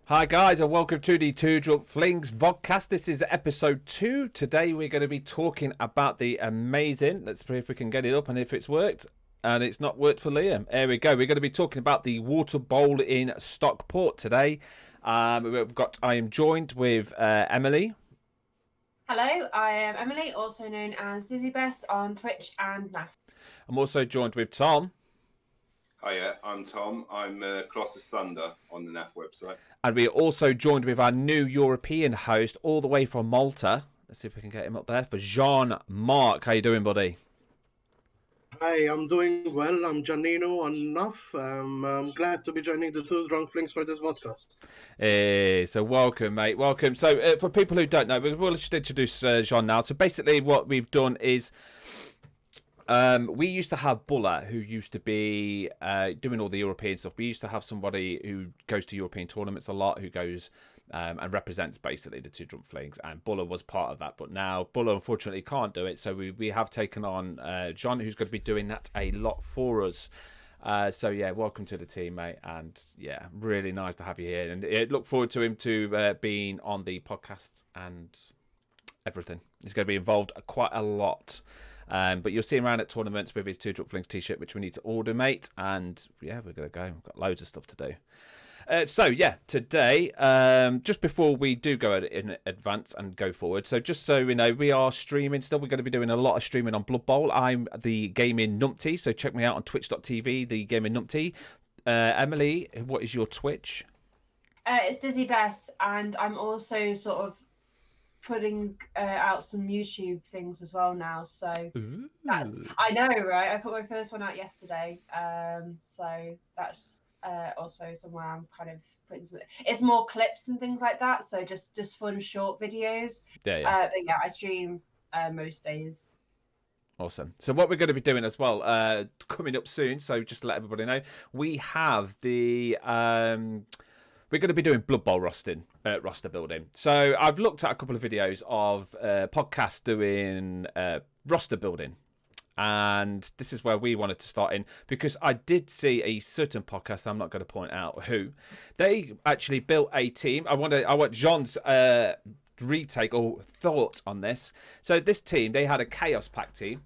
Hi guys, and welcome to the Two Drunk Flings vodcast. This is episode 2. Today we're going to be talking about the amazing, let's see if we can get it up and if it's worked. And it's not worked for Liam. There we go. We're going to be talking about the Water Bowl in Stockport today. I am joined with Emily. Hello, I am Emily, also known as Dizzy Bess on Twitch and NAF. I'm also joined with Tom. Hiya, I'm Tom. I'm Colossus Thunder on the NAF website. And we are also joined with our new European host all the way from Malta. Let's see if we can get him up there for Jean-Marc. How you doing, buddy? Hi, I'm doing well. I'm Giannino on NAF. I'm glad to be joining the Two Drunk Flings for this podcast. Hey, so welcome, mate. Welcome. So for people who don't know, we'll just introduce Jean now. So basically what we've done is we used to have Buller, who used to be doing all the European stuff. We used to have somebody who goes to European tournaments a lot, who goes and represents basically the Two Drunk Flings, and Buller was part of that. But now Buller unfortunately can't do it, so we have taken on John, who's going to be doing that a lot for us. So yeah, welcome to the team, mate, and yeah, really nice to have you here, and look forward to him to being on the podcast and everything. He's going to be involved quite a lot. But you'll see him around at tournaments with his Two Drunk Flings t-shirt, which we need to order, mate. And yeah, we're going to go. We've got loads of stuff to do. So yeah, today, just before we do go in advance and go forward, so just so we know, we are streaming still. We're going to be doing a lot of streaming on Blood Bowl. I'm the Gaming Numpty, so check me out on twitch.tv, the Gaming Numpty. Emily, what is your Twitch? It's Dizzy Bess, and I'm also sort of putting out some YouTube things as well now. So I know, right? I put my first one out yesterday. So that's also somewhere I'm kind of putting some. It's more clips and things like that. So just fun short videos. Yeah. But yeah, I stream most days. Awesome. So what we're going to be doing as well, coming up soon, so just to let everybody know, we have the we're going to be doing Blood Bowl roster building. So I've looked at a couple of videos of podcasts doing roster building. And this is where we wanted to start in, because I did see a certain podcast, I'm not going to point out who, they actually built a team. I want Jean's retake or thought on this. So this team, they had a Chaos Pack team.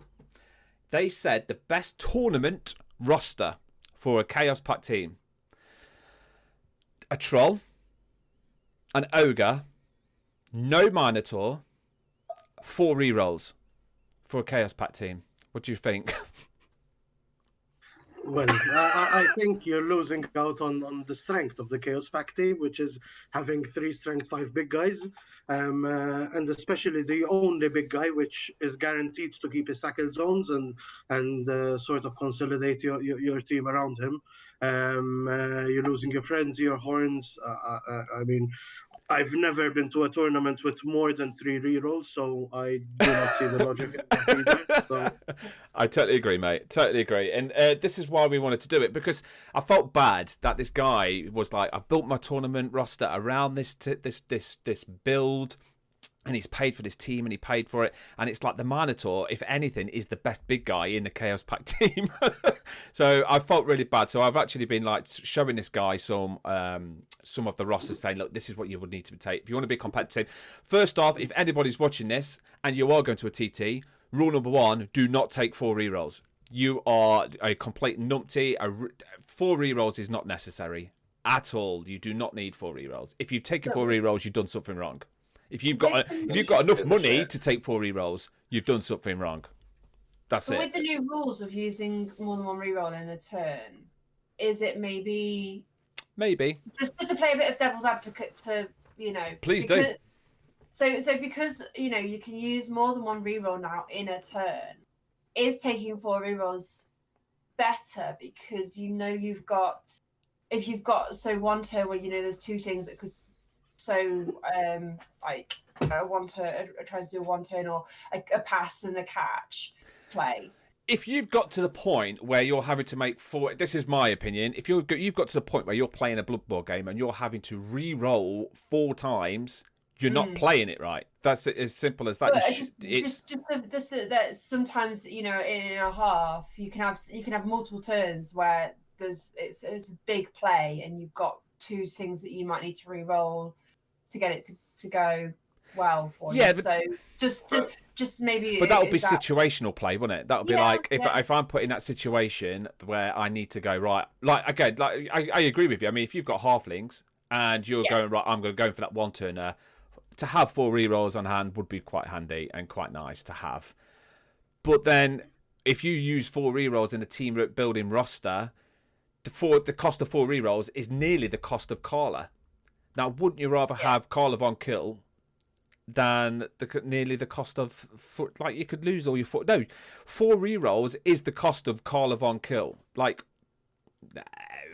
They said the best tournament roster for a Chaos Pack team: a Troll, an Ogre, no Minotaur, 4 rerolls for a Chaos Pack team. What do you think? Well, I think you're losing out on the strength of the Chaos Pack team, which is having 3 strength 5 big guys, and especially the only big guy, which is guaranteed to keep his tackle zones and sort of consolidate your team around him. You're losing your friends, your horns. I mean, I've never been to a tournament with more than 3 rerolls, so I do not see the logic in that either. So. I totally agree, mate. Totally agree. And this is why we wanted to do it, because I felt bad that this guy was like, I've built my tournament roster around this build, and he's paid for this team and he paid for it. And it's like the Minotaur, if anything, is the best big guy in the Chaos Pack team. So I felt really bad. So I've actually been like showing this guy some of the rosters, saying, look, this is what you would need to take if you want to be competitive. First off, if anybody's watching this and you are going to a TT, rule number 1, do not take 4 rerolls. You are a complete numpty. 4 rerolls is not necessary at all. You do not need 4 rerolls. If you've taken 4 rerolls, you've done something wrong. If you've got enough money to take 4 rerolls, you've done something wrong. That's it. With the new rules of using more than 1 reroll in a turn, is it maybe just to play a bit of devil's advocate to, Please do. So because you can use more than 1 reroll now in a turn, is taking 4 rerolls better, because you've got one turn where there's 2 things that could like a 1 turn, trying to do a 1 turn, or a pass and a catch play. If you've got to the point where you're having to make 4, this is my opinion. If you've got to the point where you're playing a Blood Bowl game and you're having to re-roll 4 times, you're not playing it right. That's as simple as that. Just that sometimes in a half you can have multiple turns where it's a big play and you've got two things that you might need to re-roll to get it to go well for Yeah, you. but, So just maybe. but that would be is that, situational play, wouldn't it? That would be like if I'm put in that situation where I need to go right. Like again, like I agree with you. I mean, if you've got halflings and you're going right, I'm going to go for that one turner. To have 4 rerolls on hand would be quite handy and quite nice to have. But then, if you use 4 rerolls in a team building roster, the cost of 4 rerolls is nearly the cost of Carla. Now, wouldn't you rather have Carla von Kill than nearly the cost of foot? Like, you could lose all your foot. No, 4 rerolls is the cost of Carla von Kill. Like,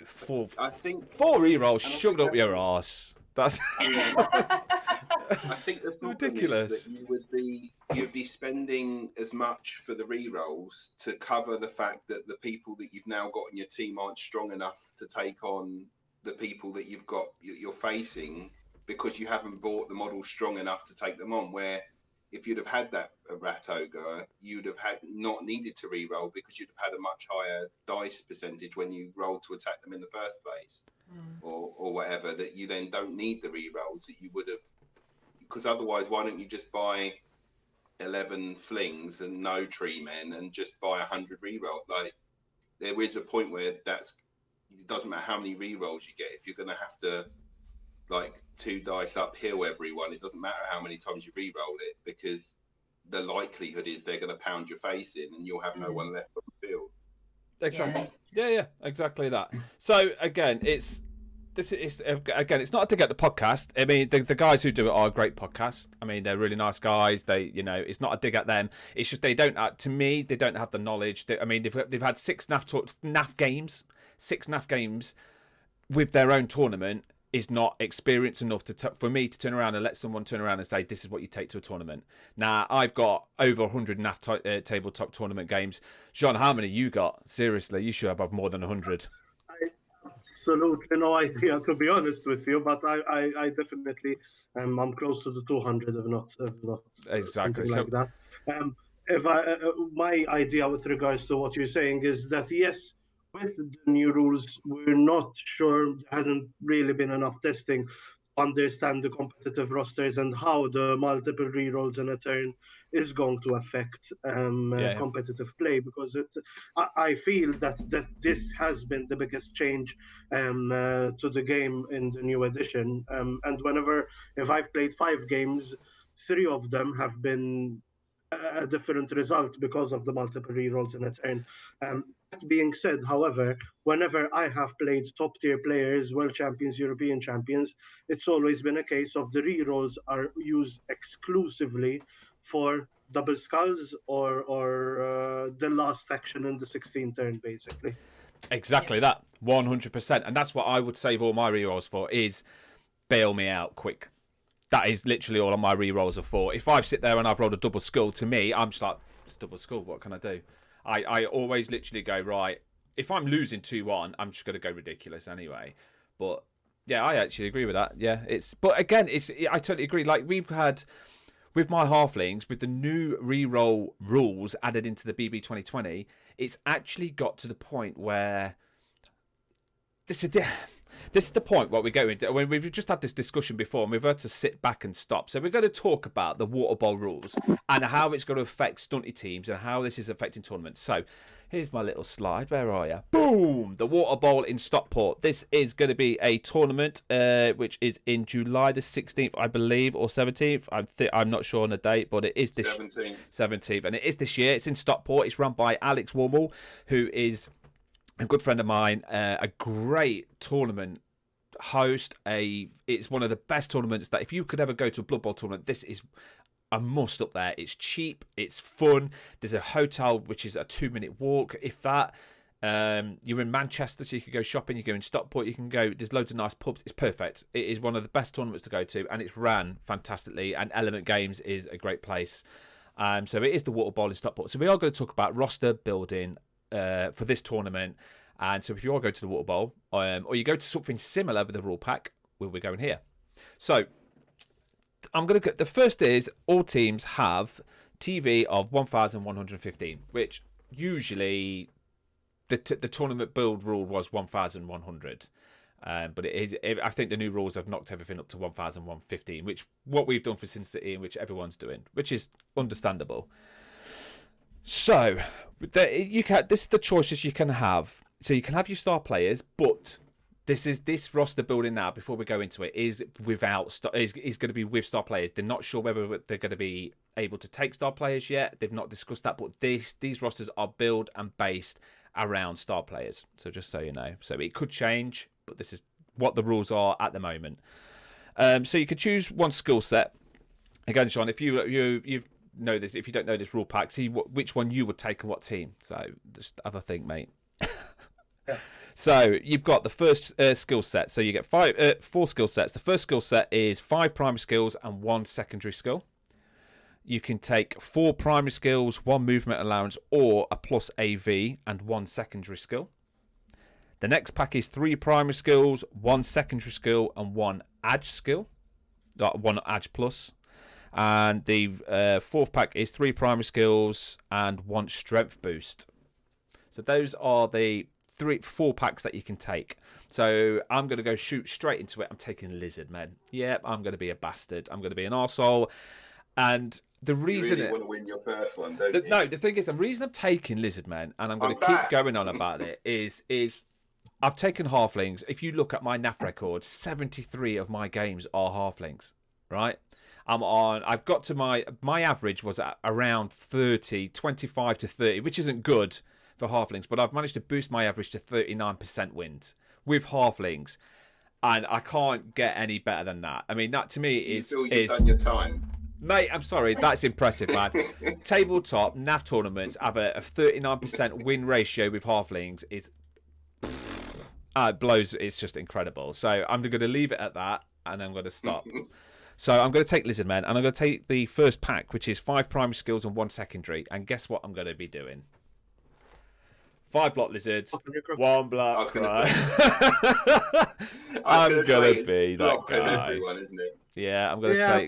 four rerolls shoved up your arse. That's I think the problem ridiculous. Is that you'd be spending as much for the rerolls to cover the fact that the people that you've now got in your team aren't strong enough to take on the people that you're facing, because you haven't bought the model strong enough to take them on. Where if you'd have had that rat ogre, you'd have not needed to re-roll, because you'd have had a much higher dice percentage when you rolled to attack them in the first place, or whatever. That you then don't need the re-rolls that you would have, because otherwise, why don't you just buy 11 flings and no tree men and just buy 100 re-roll? Like, there is a point where it doesn't matter how many re-rolls you get. If you're going to have to, like, 2 dice uphill everyone, it doesn't matter how many times you re-roll it, because the likelihood is they're going to pound your face in and you'll have no one left on the field. Exactly. Yeah, exactly that. So again, it's not to get the podcast. I mean, the guys who do it are a great podcast. I mean, they're really nice guys. It's not a dig at them. It's just they don't. To me, they don't have the knowledge. I mean, they've had 6 NAF games, 6 NAF games with their own tournament. Is not experience enough for me to turn around and let someone turn around and say, this is what you take to a tournament. Now, I've got over 100 NAF tabletop tournament games. Jean, how many you got? Seriously, you should have more than 100. Absolutely no idea, to be honest with you, but I definitely I'm close to the 200, if not exactly something like that. My idea with regards to what you're saying is that yes, with the new rules, we're not sure. There hasn't really been enough testing to understand the competitive rosters and how the multiple rerolls in a turn is going to affect competitive play, because I feel that this has been the biggest change to the game in the new edition. And if I've played 5 games, 3 of them have been a different result because of the multiple rerolls in a turn. That being said, however, whenever I have played top tier players, world champions, European champions, it's always been a case of the rerolls are used exclusively for double skulls or the last action in the 16th turn, basically. Exactly that, 100%. And that's what I would save all my rerolls for, is bail me out quick. That is literally all my rerolls are for. If I sit there and I've rolled a double skull, to me, I'm just like, it's double skull, what can I do? I always literally go, right, if I'm losing 2-1, I'm just going to go ridiculous anyway. But yeah, I actually agree with that. Yeah, but again, I totally agree. Like, we've had, with my halflings, with the new reroll rules added into the BB 2020, it's actually got to the point where this is the point what we're going to, when we've just had this discussion before and we've had to sit back and stop. So we're going to talk about the water bowl rules and how it's going to affect stunty teams and how this is affecting tournaments. So here's my little slide. Where are you? Boom! The water bowl in Stockport. This is going to be a tournament which is in July the 16th, I believe, or 17th. I'm not sure on the date, but it is this 17th, and it is this year. It's in Stockport. It's run by Alex Warmall, who is a good friend of mine, a great tournament host. It's one of the best tournaments that if you could ever go to a Blood Bowl tournament, this is a must up there. It's cheap, it's fun. There's a hotel which is a 2-minute walk, if that. You're in Manchester, so you can go shopping. You go in Stockport, you can go. There's loads of nice pubs. It's perfect. It is one of the best tournaments to go to, and it's ran fantastically. And Element Games is a great place. So it is the Water Bowl in Stockport. So we are going to talk about roster building for this tournament. And so if you are going to the Water Bowl, or you go to something similar with the rule pack, we're going here. So I'm going to get, the first is all teams have TV of 1,115, which usually the tournament build rule was 1,100. But I think the new rules have knocked everything up to 1,115, which what we've done for Sin City and which everyone's doing, which is understandable. So this is the choices you can have. So you can have your star players, but this roster building now, before we go into it, is going to be with star players. They're not sure whether they're going to be able to take star players yet. They've not discussed that, but these rosters are built and based around star players. So just so you know, so it could change, but this is what the rules are at the moment. So you can choose one skill set. Again, Sean, if you know this, if you don't know this rule pack, see which one you would take and what team. So just have a think, mate. Yeah. So you've got the first skill set. So you get four skill sets. The first skill set is 5 primary skills and 1 secondary skill. You can take 4 primary skills, 1 movement allowance, or a plus AV and 1 secondary skill. The next pack is 3 primary skills, 1 secondary skill, and 1 edge skill. 1 edge plus. And the fourth pack is 3 primary skills and 1 strength boost. So those are the 4 packs that you can take. So I'm going to go shoot straight into it. I'm taking Lizard, man. Yep, I'm going to be a bastard. I'm going to be an arsehole. And the reason... You really want to win your first one, don't you? No, the thing is, the reason I'm taking Lizard, man, and I'm going to keep going on about it, is I've taken halflings. If you look at my NAF record, 73 of my games are halflings, right? I've got to my average was at around 30, 25 to 30, which isn't good for halflings, but I've managed to boost my average to 39% wins with halflings, and I can't get any better than that. I mean, that to me is done your time, mate. I'm sorry, that's impressive, man. Tabletop NAF tournaments have a 39% win ratio with halflings is it blows. It's just incredible. So I'm going to leave it at that, and I'm going to stop. So I'm going to take Lizard Man, and I'm going to take the first pack, which is 5 primary skills and 1 secondary. And guess what I'm going to be doing? 5 block lizards, 1 block. I was going to say. I'm going to be that guy. Everyone, isn't it? Yeah, I'm going to take...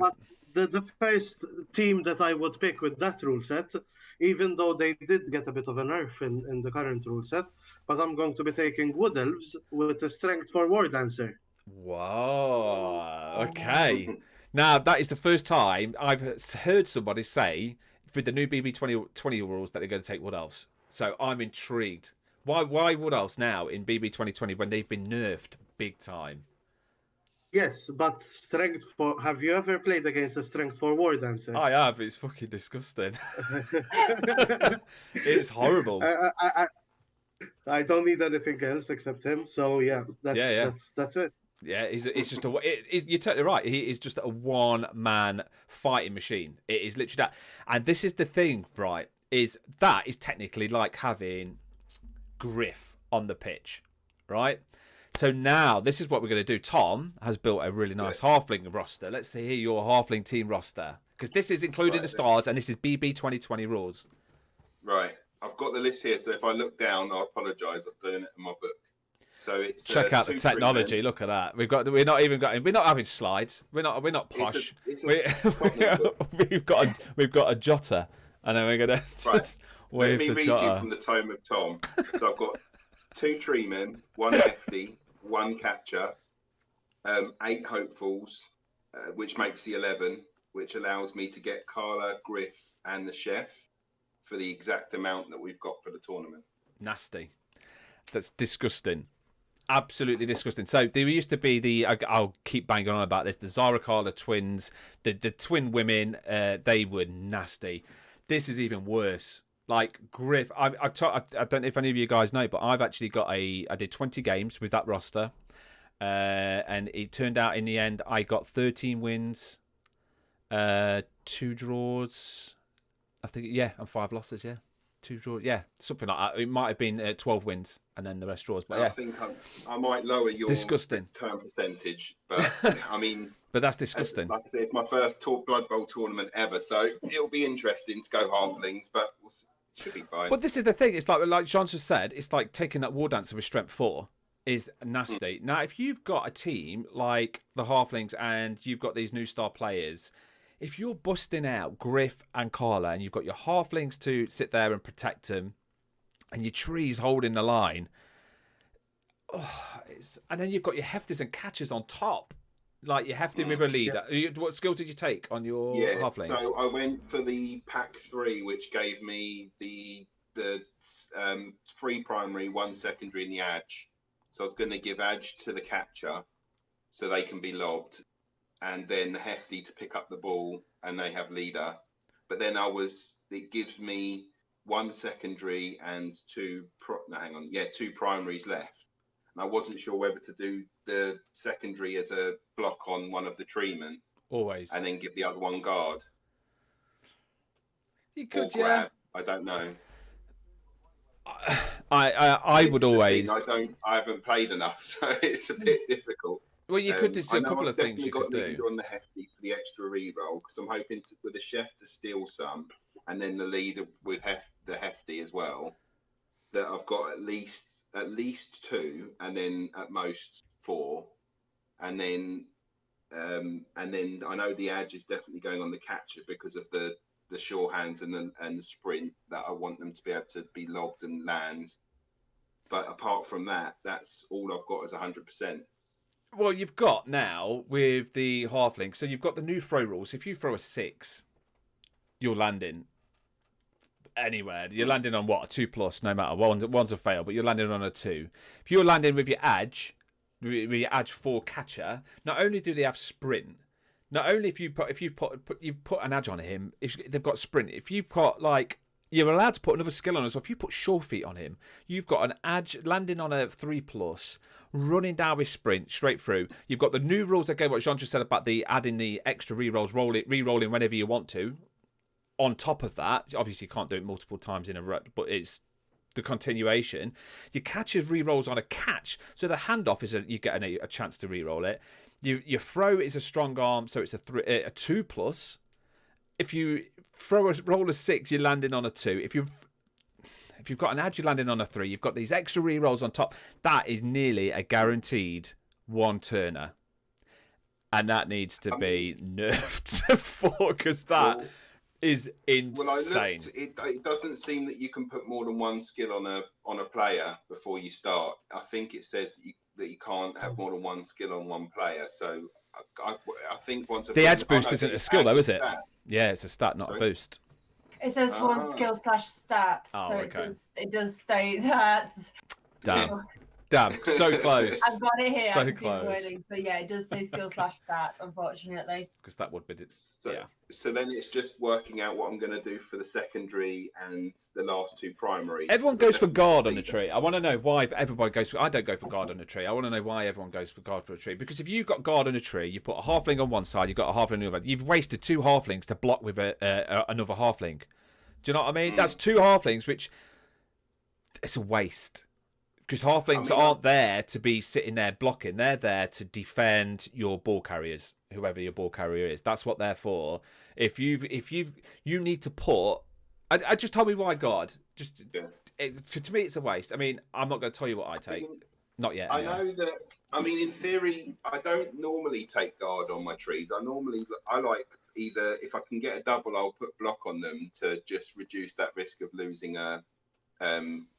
But the first team that I would pick with that rule set, even though they did get a bit of a nerf in the current rule set, but I'm going to be taking Wood Elves with a strength for War Dancer. Whoa, okay. Now, that is the first time I've heard somebody say, with the new BB 2020 rules, that they're going to take Wood Elves. So I'm intrigued. Why Wood Elves now in BB 2020 when they've been nerfed big time? Yes, but strength for... Have you ever played against a strength for War Dancer? I have. It's fucking disgusting. It's horrible. I don't need anything else except him. So yeah, that's it. Yeah, it's just you're totally right. He is just a one-man fighting machine. It is literally that. And this is the thing, right? Is technically like having Griff on the pitch, right? So now this is what we're going to do. Tom has built a really nice halfling roster. Let's see here your halfling team roster, because this is including the stars, and this is BB 2020 rules. Right, I've got the list here. So if I look down, I apologise. I've done it in my book. So it's check out the technology. Look at that. We're not having slides. We're not posh. We've got a jotter, and then we're gonna just wave the jotter. Let me read you from the tome of Tom. So I've got 2 treemen, 1 hefty, 1 catcher, 8 hopefuls, which makes the 11, which allows me to get Carla, Griff, and the chef for the exact amount that we've got for the tournament. Nasty. That's disgusting. Absolutely disgusting. So there used to be I'll keep banging on about this, the Zara Carla twins, the twin women, they were nasty. This is even worse. Like Griff, I don't know if any of you guys know, but I've actually I did 20 games with that roster, and it turned out in the end I got 13 wins, 2 draws, I think, and 5 losses, 2 draws, something like that. It might have been 12 wins and then the rest draws. But I think I might lower your disgusting turn percentage, but I mean, but that's disgusting. Like I say, it's my first Blood Bowl tournament ever, so it'll be interesting to go halflings, but should be fine. But this is the thing. It's like John just said. It's like taking that War Dancer with strength 4 is nasty. Now, if you've got a team like the halflings and you've got these new star players, if you're busting out Griff and Carla and you've got your halflings to sit there and protect them, and your trees holding the line, and then you've got your hefters and catchers on top. Like your hefty with a leader. What skills did you take on your halflings? So I went for the pack 3, which gave me the 3 primary, 1 secondary, and the edge. So I was going to give edge to the catcher, so they can be lobbed, and then the hefty to pick up the ball, and they have leader. But then it gives me 1 secondary and 2 primaries left. And I wasn't sure whether to do the secondary as a block on one of the treemen. Always. And then give the other one guard. You could, or grab. I don't know. I would always. I haven't played enough, so it's a bit difficult. Well, you could do a couple of things you could do. I've definitely got on the hefty for the extra reroll, because I'm hoping with the chef to steal some, and then the leader with the hefty as well. That I've got at least 2, and then at most 4, and then I know the edge is definitely going on the catcher because of the sure hands and the sprint that I want them to be able to be lobbed and land. But apart from that, that's all I've got is 100%. Well, you've got now with the halfling, so you've got the new throw rules. If you throw a 6, you're landing anywhere. You're landing on what? A 2+, no matter. One's a fail, but you're landing on a 2. If you're landing with your edge 4 catcher, not only do they have sprint, not only if you've put an edge on him, if they've got sprint, if you've got you're allowed to put another skill on as well. If you put sure feet on him, you've got an edge landing on a 3+, running down with sprint straight through. You've got the new rules again, what Jean just said about the adding the extra rerolls, re-rolling whenever you want to. On top of that, obviously you can't do it multiple times in a row, but it's the continuation. Your catcher's re-rolls on a catch, so the handoff is you get a chance to re-roll it. Your throw is a strong arm, so it's a 2+. If you roll a 6, you're landing on a 2. If you've got an edge, you're landing on a 3. You've got these extra re-rolls on top. That is nearly a guaranteed 1-turner. And that needs to be nerfed to 4, because that is insane. Well, I looked, it doesn't seem that you can put more than 1 skill on a player before you start. I think it says that you can't have more than 1 skill on 1 player. So I think once the edge boost isn't a skill though, is it? Yeah, it's a stat, not a boost. It says 1 skill / stat, so it does state that. Damn, so close. I've got it here. So close. So yeah, it does say skill / stat, unfortunately. Because that would be it. So then it's just working out what I'm going to do for the secondary and the last 2 primaries. Everyone goes for guard on the tree. I want to know why everybody goes for... I don't go for guard on the tree. I want to know why everyone goes for guard for a tree. Because if you've got guard on a tree, you put a halfling on one side, you've got a halfling on the other. You've wasted 2 halflings to block with another halfling. Do you know what I mean? That's 2 halflings, which... It's a waste. Because halflings aren't there to be sitting there blocking. They're there to defend your ball carriers, whoever your ball carrier is. That's what they're for. If you need to put... I just tell me why God. To me, it's a waste. I mean, I'm not going to tell you what I take. Not yet. I know that... I mean, in theory, I don't normally take guard on my trees. I like either... If I can get a double, I'll put block on them to just reduce that risk of losing a...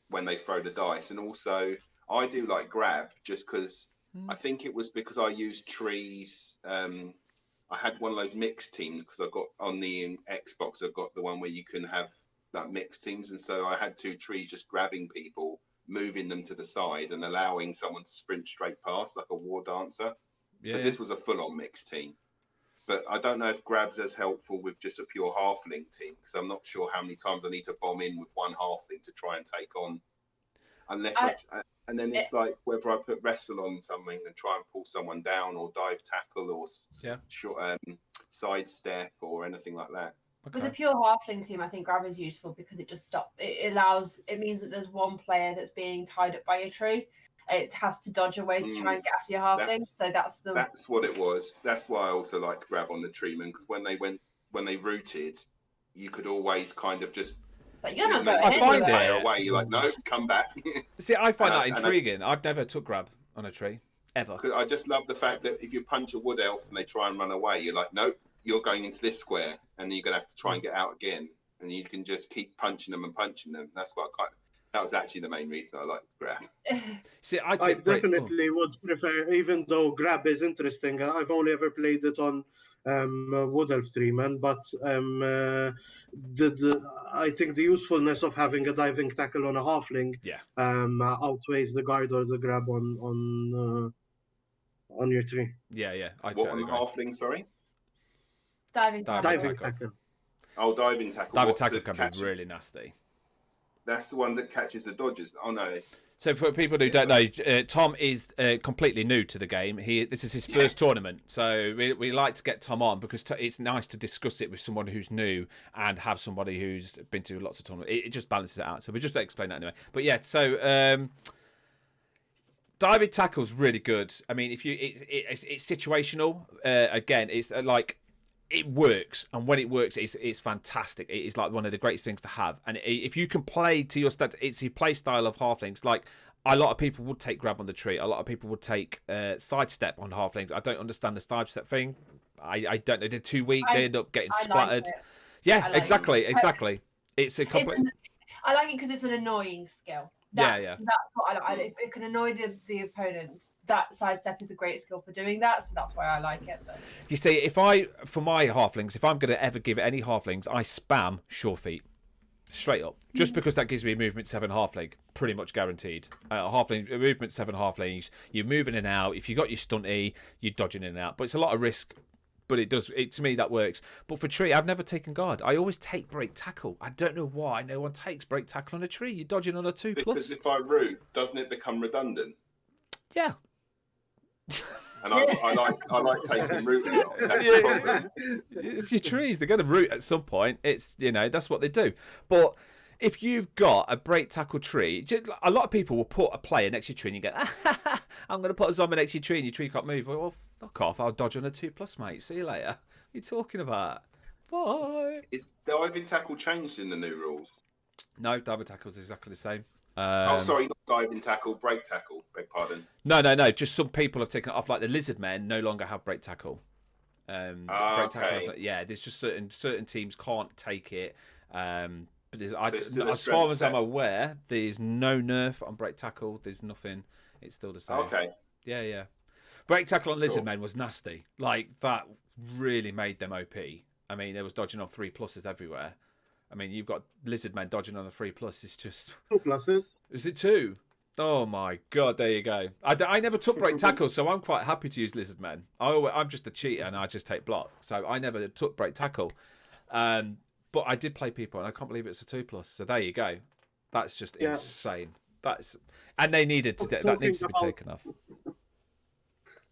when they throw the dice. And also I do like grab, just because I think it was because I used trees. I had one of those mixed teams because I got on the Xbox, I've got the one where you can have that mixed teams, and so I had 2 trees just grabbing people, moving them to the side and allowing someone to sprint straight past like a war dancer, because this was a full-on mixed team. But I don't know if grab's as helpful with just a pure halfling team, because I'm not sure how many times I need to bomb in with 1 halfling to try and take on. And then it's like whether I put wrestle on something and try and pull someone down, or dive tackle, or short sidestep, or anything like that. Okay. With a pure halfling team, I think grab is useful because it just it means that there's 1 player that's being tied up by a tree. It has to dodge away to try and get after your halfling. That's what it was. That's why I also liked grab on the treeman, because when they rooted, you could always kind of just... It's like, you're not going anywhere away. You're like, no, come back. See, I find that intriguing. I've never took grab on a tree, ever. I just love the fact that if you punch a wood elf and they try and run away, you're like, nope, you're going into this square, and then you're going to have to try and get out again. And you can just keep punching them and punching them. That's That was actually the main reason I liked Grab. See, I definitely would prefer, even though Grab is interesting. I've only ever played it on Wood Elf 3-man, but I think the usefulness of having a diving tackle on a halfling outweighs the guard or the Grab on your tree. Yeah. What on the halfling? Sorry, Diving tackle. Oh, diving tackle. Diving tackle can be really nasty. That's the one that catches the dodgers. Oh no. So for people who don't know, Tom is completely new to the game. This is his first tournament, so we like to get Tom on because it's nice to discuss it with someone who's new and have somebody who's been to lots of tournaments. It just balances it out. So we just explain that anyway. But yeah, so diving tackle's really good. I mean, if you it's situational. Again, it's like. It works, and when it works, it's fantastic. It is like one of the greatest things to have. And if you can play to your it's your play style of halflings. Like a lot of people would take grab on the tree. A lot of people would take sidestep on halflings. I don't understand the sidestep thing. I don't know. They're too weak. They end up getting splattered. Like yeah, exactly. It's a complete. I like it because it's an annoying skill. That's what I like. If it can annoy the opponent, that sidestep is a great skill for doing that. So that's why I like it. But... You see, for my halflings, if I'm going to ever give any halflings, I spam sure feet. Straight up. Just because that gives me a movement 7 halfling. Pretty much guaranteed. Halfling movement 7 halflings. You're moving in and out. If you got your stunty, you're dodging in and out. But it's a lot of risk. But to me, that works. But for tree, I've never taken guard. I always take break tackle. I don't know why no one takes break tackle on a tree. You're dodging on a 2+. Because if I root, doesn't it become redundant? Yeah. And I like taking root a lot. That's the problem. It's your trees. They're going to root at some point. It's, that's what they do. But if you've got a break tackle tree, a lot of people will put a player next to your tree and you go, I'm going to put a zombie next to your tree and your tree can't move. Well, fuck off. I'll dodge on a 2+, mate. See you later. What are you talking about? Bye. Is diving tackle changed in the new rules? No, diving tackle is exactly the same. Sorry, not diving tackle, break tackle. Beg pardon. No. Just some people have taken it off. Like the lizard men no longer have break tackle. Break tackle. Yeah, there's just certain teams can't take it. But as far as I'm aware, there's no nerf on break tackle. There's nothing. It's still the same. Okay. Yeah. Break tackle on lizard men was nasty. Like that really made them OP. I mean, there was dodging on 3+ everywhere. I mean, you've got lizard men dodging on the 3+. It's just 2+. Is it 2? Oh my god! There you go. I never took break tackle, so I'm quite happy to use lizard men. I'm just a cheater and I just take block, so I never took break tackle. But I did play people, and I can't believe it's a 2+. So there you go. That's just insane. And they needed to. That needs to be taken off.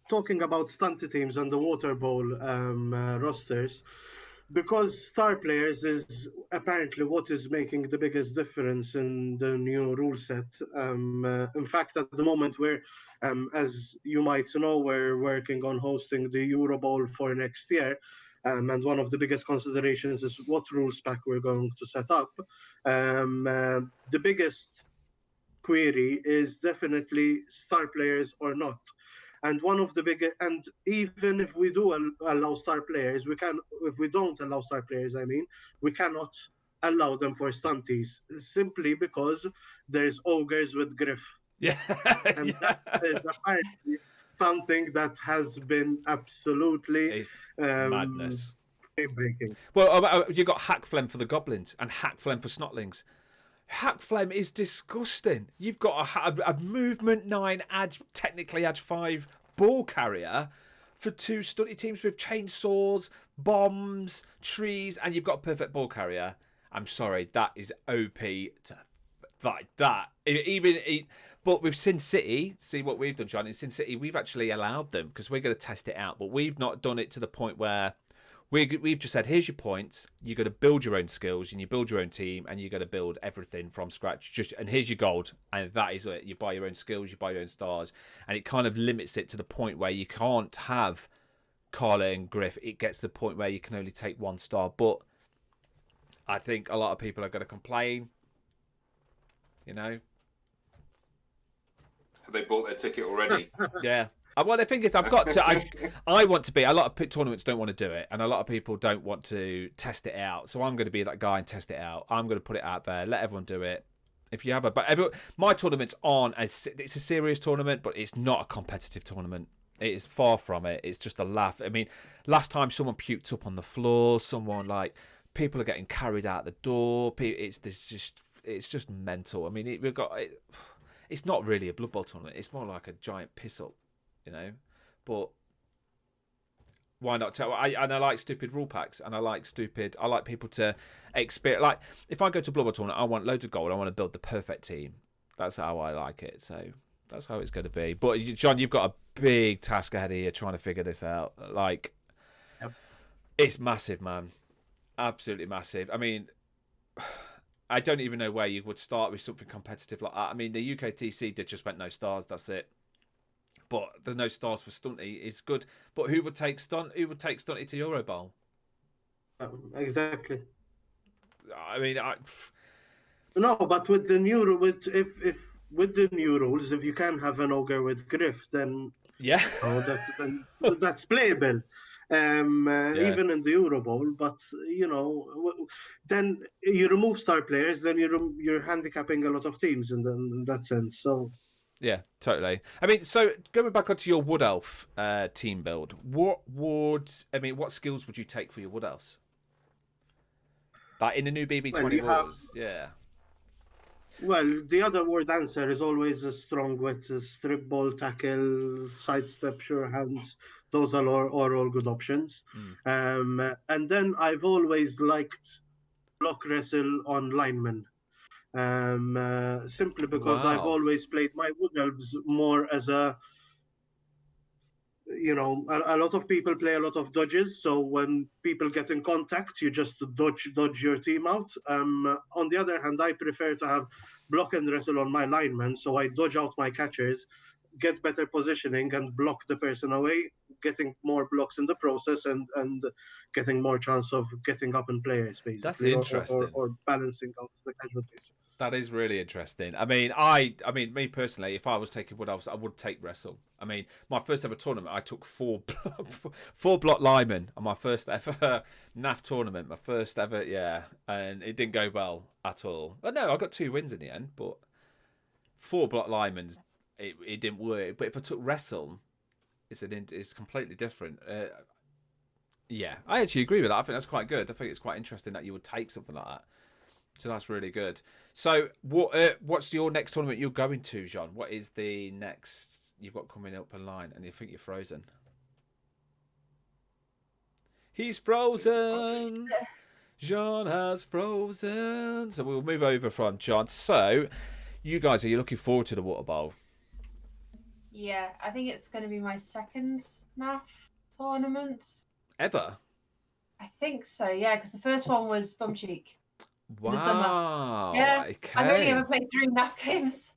Talking about stunted teams and the Water Bowl rosters, because star players is apparently what is making the biggest difference in the new rule set. In fact, at the moment, as you might know, we're working on hosting the Euro Bowl for next year. And one of the biggest considerations is what rules pack we're going to set up. The biggest query is definitely star players or not. And one of the biggest, and even if we do allow star players, if we don't allow star players, we cannot allow them for stunties simply because there's ogres with griff. Yeah. And that is apparently something that has been absolutely madness. Breaking. Well, you got hack phlegm for the goblins and hack phlegm for snotlings. Hack phlegm is disgusting. You've got a movement 9, technically edge 5 ball carrier for 2 stunty teams with chainsaws, bombs, trees, and you've got a perfect ball carrier. I'm sorry, that is OP to like that. But with Sin City, see what we've done, John. In Sin City, we've actually allowed them because we're going to test it out, but we've not done it to the point where we've just said, here's your points. You're going to build your own skills and you build your own team and you're going to build everything from scratch. And here's your gold. And that is it. You buy your own skills, you buy your own stars. And it kind of limits it to the point where you can't have Carla and Griff. It gets to the point where you can only take 1 star. But I think a lot of people are going to complain. Have they bought their ticket already? Yeah. Well, the thing is, I've got to. I want to be. A lot of tournaments don't want to do it, and a lot of people don't want to test it out. So I'm going to be that guy and test it out. I'm going to put it out there, let everyone do it, If you have my tournaments aren't it's a serious tournament, but it's not a competitive tournament. It is far from it. It's just a laugh. I mean, last time someone puked up on the floor. Someone people are getting carried out the door. It's just mental. I mean, it's not really a Blood Bowl tournament. It's more like a giant piss up, But why not tell? I like stupid rule packs, and I like people to experience. Like, if I go to Blood Bowl tournament, I want loads of gold. I want to build the perfect team. That's how I like it. So that's how it's going to be. But John, you've got a big task ahead of you trying to figure this out. Like, It's massive, man. Absolutely massive. I mean, I don't even know where you would start with something competitive like that. I mean, the UKTC just went no stars. That's it. But the no stars for Stunty is good. But who would take Stunty to Euro Bowl? Exactly. I mean, No, but with the new with the new rules, if you can have an ogre with Griff, then yeah, that's playable. Even in the Euro Bowl, but then you remove star players, then you're handicapping a lot of teams in that sense. So yeah, totally. I mean, so going back onto your Wood Elf team build, what skills would you take for your Wood Elves? Like in the new BB20 rules, yeah. Well, the other word answer is always a strong with strip ball, tackle, sidestep, sure hands. Those are all good options. And then I've always liked block wrestle on linemen. Simply because I've always played my Wood Elves more as a lot of people play a lot of dodges, so when people get in contact, you just dodge your team out. On the other hand, I prefer to have block and wrestle on my linemen, so I dodge out my catchers, get better positioning, and block the person away, getting more blocks in the process, and getting more chance of getting up in players, basically. That's interesting. Or balancing out the casualties. That is really interesting. I mean, me personally, if I was taking Wood Elves, I would take wrestle. I mean, my first ever tournament, I took four block linemen on my first ever NAF tournament. My first ever, and it didn't go well at all. But no, I got 2 wins in the end. But 4 block linemen, it didn't work. But if I took wrestle, it's completely different. I actually agree with that. I think that's quite good. I think it's quite interesting that you would take something like that. So that's really good. So what's your next tournament you're going to, Jean? What is the next you've got coming up in line? And you think you're frozen? He's frozen. Jean has frozen. So we'll move over from John. So you guys, are you looking forward to the Water Bowl? Yeah, I think it's going to be my second NAF tournament. Ever? I think so, yeah, because the first one was Bumcheek. Wow. Yeah, okay. I've only ever played 3 NAF games.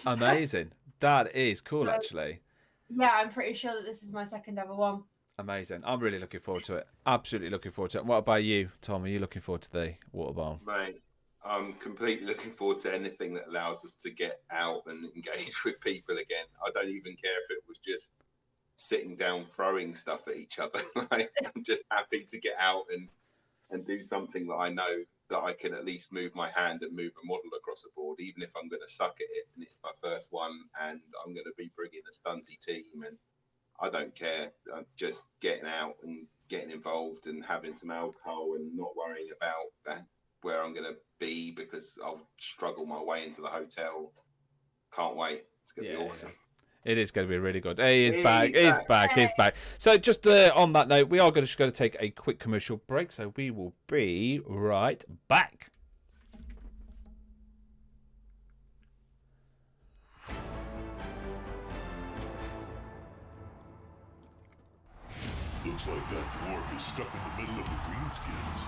Amazing. That is cool, actually. Yeah, I'm pretty sure that this is my second ever one. Amazing. I'm really looking forward to it. Absolutely looking forward to it. What about you, Tom? Are you looking forward to the Water Bowl? Mate, I'm completely looking forward to anything that allows us to get out and engage with people again. I don't even care if it was just sitting down throwing stuff at each other. I'm just happy to get out and do something that I know that I can at least move my hand and move a model across the board, even if I'm going to suck at it and it's my first one and I'm going to be bringing a stunty team, and I don't care. I'm just getting out and getting involved and having some alcohol and not worrying about where I'm going to be, because I'll struggle my way into the hotel. Can't wait. It's going to be awesome. It is going to be really good. He's back. So just on that note, we are just going to take a quick commercial break. So we will be right back. Looks like that dwarf is stuck in the middle of the greenskins.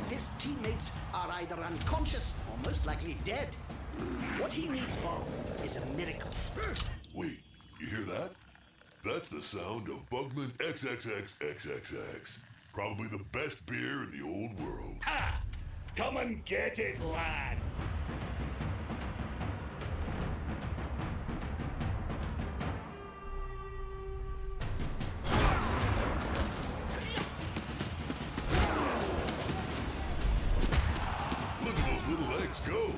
His teammates are either unconscious or most likely dead. What he needs for is a miracle. Wait, you hear that? That's the sound of Bugman XXXXXX. Probably the best beer in the old world. Ha! Come and get it, lad! Look at those little legs go.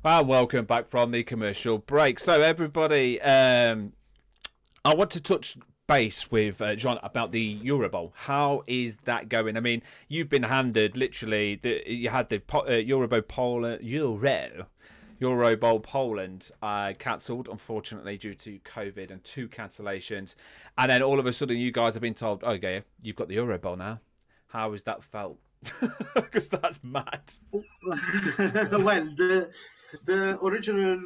Well, welcome back from the commercial break. So, everybody, I want to touch base with John about the Euro Bowl. How is that going? I mean, you've been handed literally. You had the Euro Bowl Poland cancelled, unfortunately, due to COVID and 2 cancellations, and then all of a sudden, you guys have been told, "Okay, you've got the Euro Bowl now." How has that felt? Because that's mad. Well, the original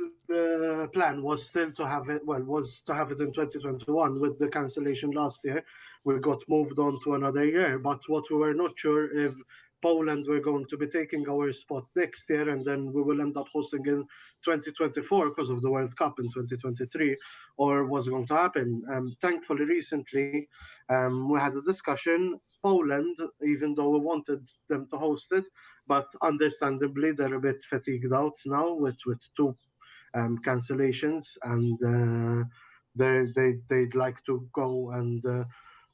plan was still to have it. Well, was to have it in 2021. With the cancellation last year, we got moved on to another year. But what we were not sure if Poland were going to be taking our spot next year, and then we will end up hosting in 2024 because of the World Cup in 2023, or what's going to happen. Thankfully, recently, we had a discussion. Poland, even though we wanted them to host it, but understandably they're a bit fatigued out now with 2 cancellations, and they'd like to go and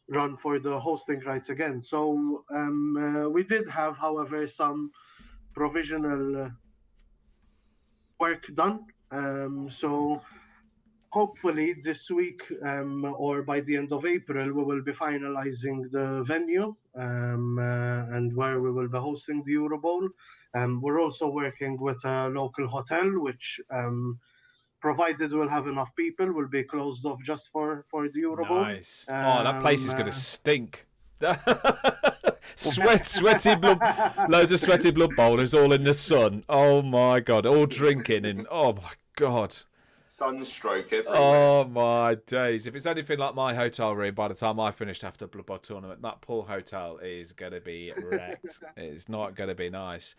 run for the hosting rights again. So we did have, however, some provisional work done. So hopefully this week or by the end of April, we will be finalizing the venue and where we will be hosting the Euro Bowl. We're also working with a local hotel, which, provided we'll have enough people, will be closed off just for the Euro Bowl. Nice. Oh, that place is going to stink. Sweaty blood, loads of sweaty blood bowlers all in the sun. Oh my God, all drinking and oh my God. Sunstroke everywhere. Oh my days. If it's anything like my hotel room by the time I finished after Blood Bowl tournament, that pool hotel is going to be wrecked. It's not going to be nice.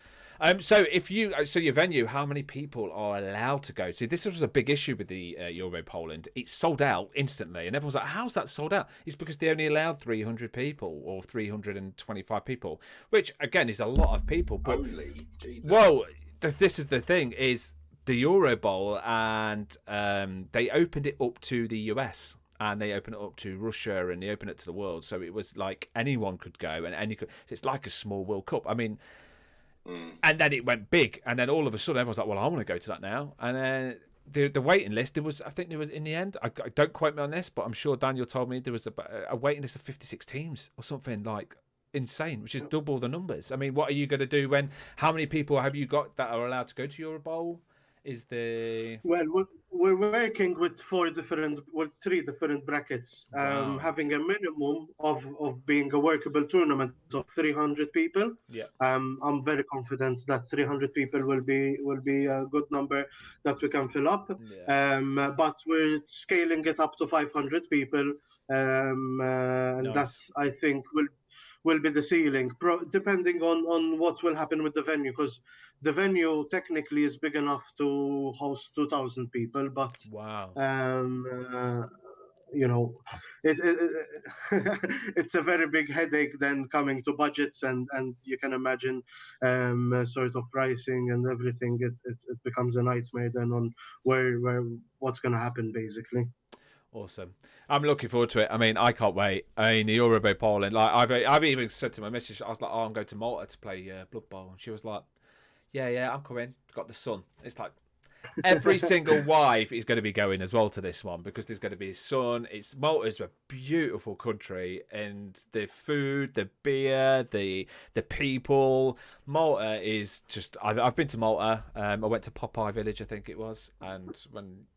So your venue, how many people are allowed to go? See, this was a big issue with the Euro Poland. It sold out instantly, and everyone's like, how's that sold out? It's because they only allowed 300 people or 325 people, which again is a lot of people. But, Only? Jesus. well, this is the thing is, the Euro Bowl, and they opened it up to the US, and they opened it up to Russia, and they opened it to the world. So it was like anyone could go, and it's like a small World Cup. I mean, and then it went big, and then all of a sudden everyone's like, well, I want to go to that now. And then the waiting list, I think there was in the end, I don't quote me on this, but I'm sure Daniel told me there was a waiting list of 56 teams or something like insane, which is double the numbers. I mean, what are you going to do how many people have you got that are allowed to go to Euro Bowl? Well, we're working with 3 different brackets, Wow. having a minimum of being a workable tournament of 300 people. Yeah. I'm very confident that 300 people will be a good number that we can fill up. Yeah. But we're scaling it up to 500 people, and Nice. that I think will be the ceiling, depending on what will happen with the venue, because the venue technically is big enough to host 2,000 people, but Wow. it's a very big headache then coming to budgets, and you can imagine sort of pricing and everything. It becomes a nightmare then on where what's going to happen basically. Awesome. I'm looking forward to it. I mean, I can't wait. I mean, the Euro Bowl Poland. Like, I've even said to my missus, I was like, "Oh, I'm going to Malta to play Blood Bowl," and she was like, "Yeah, I'm coming. Got the sun." It's like every single wife is going to be going as well to this one because there's going to be sun. Malta's a beautiful country, and the food, the beer, the people. Malta is just. I've been to Malta. I went to Popeye Village, I think it was, and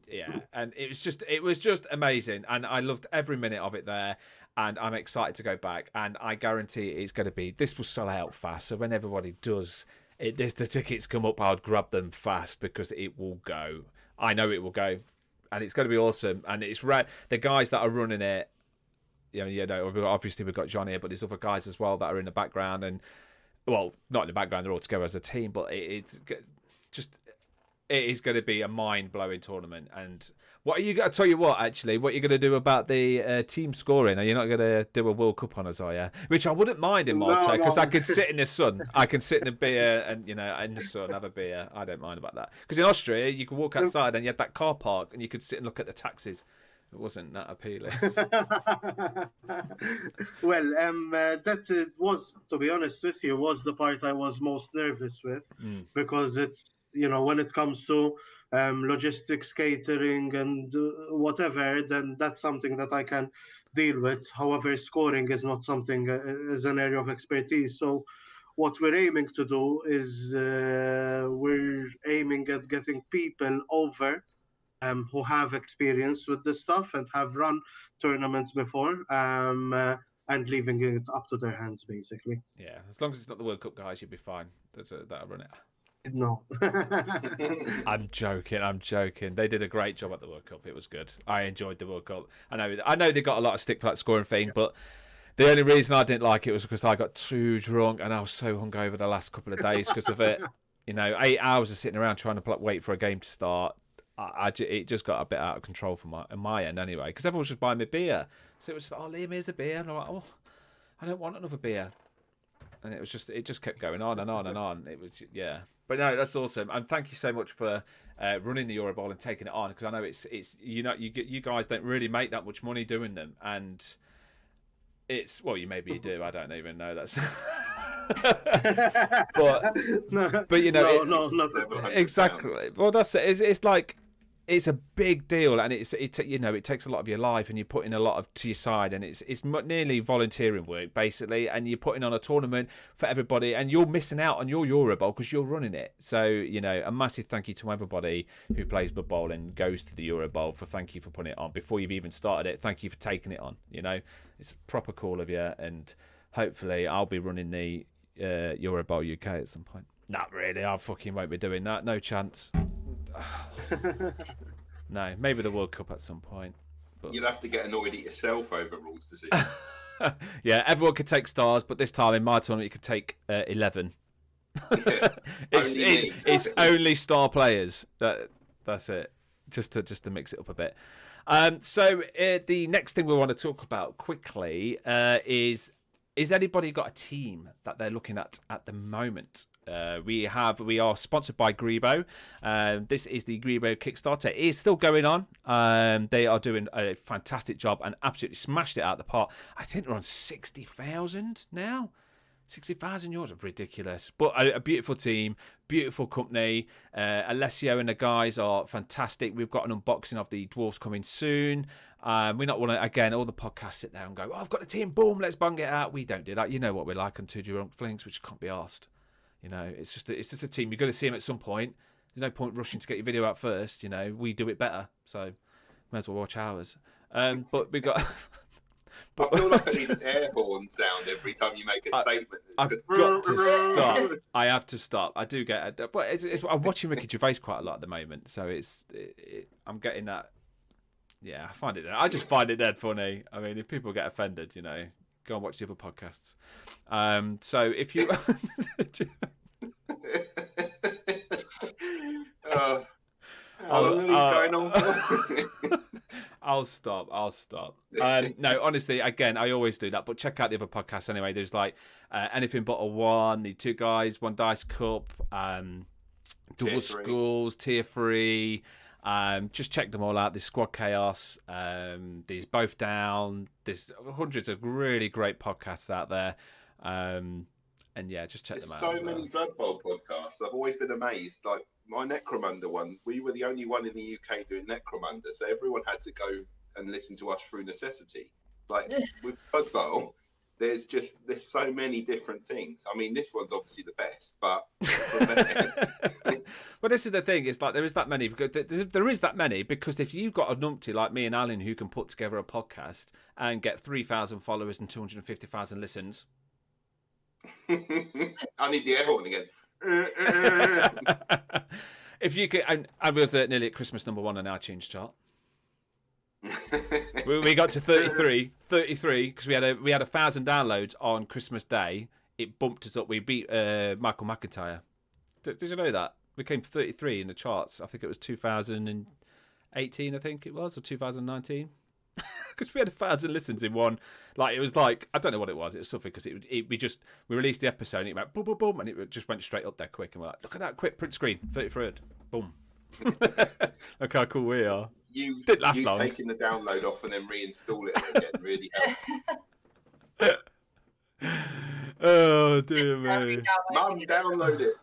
it was just amazing, and I loved every minute of it there. And I'm excited to go back, and I guarantee it's going to be. This will sell out fast. So when everybody does. The tickets come up, I'll grab them fast because it will go. I know it will go, and it's going to be awesome. And it's the guys that are running it. Obviously we've got John here, but there's other guys as well that are in the background, and well, not in the background. They're all together as a team, but it is going to be a mind-blowing tournament. And what are you going to tell you what you're going to do about the team scoring? Are you not going to do a World Cup on us, are you? Which I wouldn't mind in Malta because I could sit in the sun. I can sit in a beer and in the sun have a beer. I don't mind about that. Because in Austria you could walk outside and you had that car park and you could sit and look at the taxis. It wasn't that appealing. Well, that was, to be honest with you, was the part I was most nervous with because it's when it comes to logistics, catering, and whatever, then that's something that I can deal with. However, scoring is not something, is an area of expertise. So what we're aiming to do is we're aiming at getting people over who have experience with this stuff and have run tournaments before, and leaving it up to their hands, basically. Yeah, as long as it's not the World Cup guys, you'll be fine. That'll run it. No. I'm joking. They did a great job at the World Cup. It was good. I enjoyed the World Cup. I know they got a lot of stick for that scoring thing, but the only reason I didn't like it was because I got too drunk and I was so hungover the last couple of days because of it. 8 hours of sitting around trying to wait for a game to start. It just got a bit out of control from my end anyway, because everyone was just buying me beer. So it was just, Liam, here's a beer. And I'm like, I don't want another beer. And it just kept going on and on and on. It was, yeah. But no, that's awesome. And thank you so much for running the Euro Bowl and taking it on, because I know it's you guys don't really make that much money doing them. And it's, well, you do. I don't even know. That's... but no, exactly. Well, that's it. It's like, it's a big deal, and it takes a lot of your life, and you're putting a lot to your side, and it's nearly volunteering work basically, and you're putting on a tournament for everybody, and you're missing out on your Euro Bowl because you're running it. So a massive thank you to everybody who plays Blood Bowl and goes to the Euro Bowl. Thank you for putting it on before you've even started it. Thank you for taking it on. It's proper cool of you, and hopefully I'll be running the Euro Bowl UK at some point. Not really. I fucking won't be doing that. No chance. No, maybe the World Cup at some point. But... You'll have to get annoyed at yourself over rules decisions. Yeah, everyone could take stars, but this time in my tournament you could take 11. Yeah, it's only star players. That's it. Just to mix it up a bit. So the next thing we want to talk about quickly is anybody got a team that they're looking at the moment? We are sponsored by Grebo. This is the Grebo Kickstarter. It is still going on. They are doing a fantastic job and absolutely smashed it out of the park. I think they're on 60,000 now. 60,000 euros, ridiculous. But a beautiful team, beautiful company. Alessio and the guys are fantastic. We've got an unboxing of the dwarves coming soon. We not want to, again, all the podcasts sit there and go, I've got a team, boom, let's bang it out. We don't do that. You know what we're like on Two Drunk Flings, which can't be asked. It's just a team. You've got to see them at some point. There's no point rushing to get your video out first. We do it better, so may as well watch ours. But we got. I feel like I need an air horn sound every time you make a statement. I've got to stop. I have to stop. I do get it, but I'm watching Ricky Gervais quite a lot at the moment, so I'm getting that. Yeah, I just find it dead funny. I mean, if people get offended, go and watch the other podcasts. So if you. I'll stop. No, honestly, again, I always do that. But check out the other podcasts anyway. There's like Anything But a One, the Two Guys, One Dice Cup, Double Schools, Tier 3. Just check them all out. There's Squad Chaos. There's Both Down. There's hundreds of really great podcasts out there. And yeah, just check them out. There's so many Blood Bowl podcasts. I've always been amazed. Like my Necromunda one, we were the only one in the UK doing Necromunda, so everyone had to go and listen to us through necessity. Like with Blood Bowl, there's so many different things. I mean, this one's obviously the best, but well, this is the thing. It's like there is that many because there is that many because if you've got a numpty like me and Alan who can put together a podcast and get 3,000 followers and 250,000 listens. I need the air horn again. If you could, and I was nearly at Christmas number 1 on our iTunes chart. we got to 33 because we had 1,000 downloads on Christmas Day. It bumped us up. We beat Michael McIntyre. Did you know that? We came 33 in the charts. I think it was 2018. I think it was, or 2019. Because we had 1,000 listens in one. Like it was like I don't know what it was. It was something because we released the episode and it went boom boom boom and it just went straight up there quick and we're like, look at that quick print screen 33rd, boom. Look how cool we are. You didn't last long. Taking the download off and then reinstall it again really helped. Oh dear me. Mum, download it.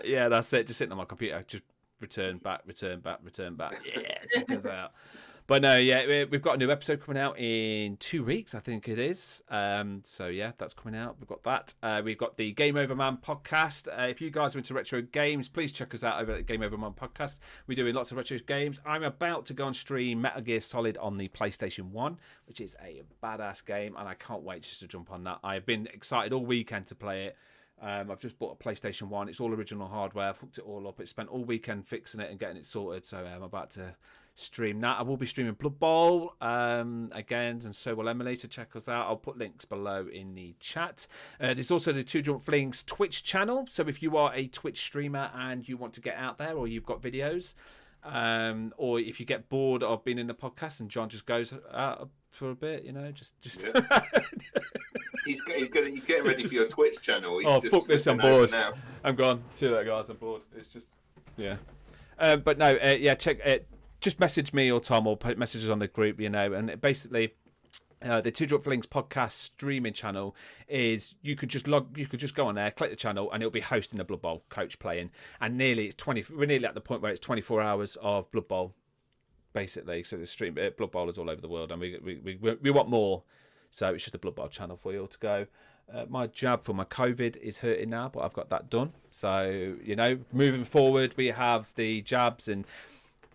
Yeah, that's it. Just sitting on my computer, just return back. Yeah, check us out. But no, yeah, we've got a new episode coming out in 2 weeks, I think it is. So yeah, that's coming out. We've got that. We've got the Game Over Man podcast. If you guys are into retro games, please check us out over at Game Over Man podcast. We're doing lots of retro games. I'm about to go and stream Metal Gear Solid on the PlayStation 1, which is a badass game, and I can't wait just to jump on that. I've been excited all weekend to play it. I've just bought a PlayStation 1. It's all original hardware. I've hooked it all up. It's spent all weekend fixing it and getting it sorted, so I'm about to stream that. I will be streaming Blood Bowl again, and so will Emily, so check us out. I'll put links below in the chat. There's also the Two Drunk Flings Twitch channel, so if you are a Twitch streamer and you want to get out there, or you've got videos, or if you get bored of being in the podcast and John just goes out for a bit, just Yeah. He's getting ready for your Twitch channel. He's just fuck this, I'm bored. I'm gone. See you later, guys. I'm bored. It's just, yeah. But no, check it. Just message me or Tom, or put messages on the group, and basically the Two Drop Flings podcast streaming channel is you could just go on there, click the channel, and it'll be hosting the Blood Bowl coach playing, and we're nearly at the point where it's 24 hours of Blood Bowl, basically. So the stream Blood Bowl is all over the world, and we want more, so it's just a Blood Bowl channel for you all to go. My jab for my COVID is hurting now, but I've got that done. So moving forward, we have the jabs, and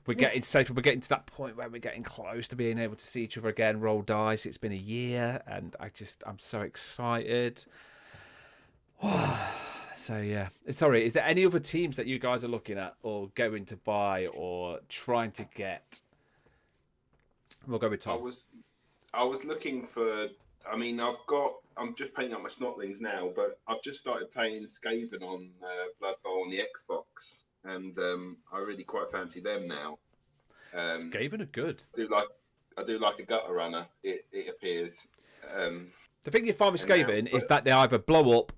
we're getting safer. We're getting to that point where we're getting close to being able to see each other again, roll dice. It's been a year, and I'm so excited. So yeah, sorry. Is there any other teams that you guys are looking at, or going to buy, or trying to get? We'll go with Tom. I was looking for. I mean, I'm just painting up my snotlings now, but I've just started playing Skaven on Blood Bowl on the Xbox. And I really quite fancy them now. Skaven are good. I do like a gutter runner. It appears. The thing you find with Skaven is that they either blow up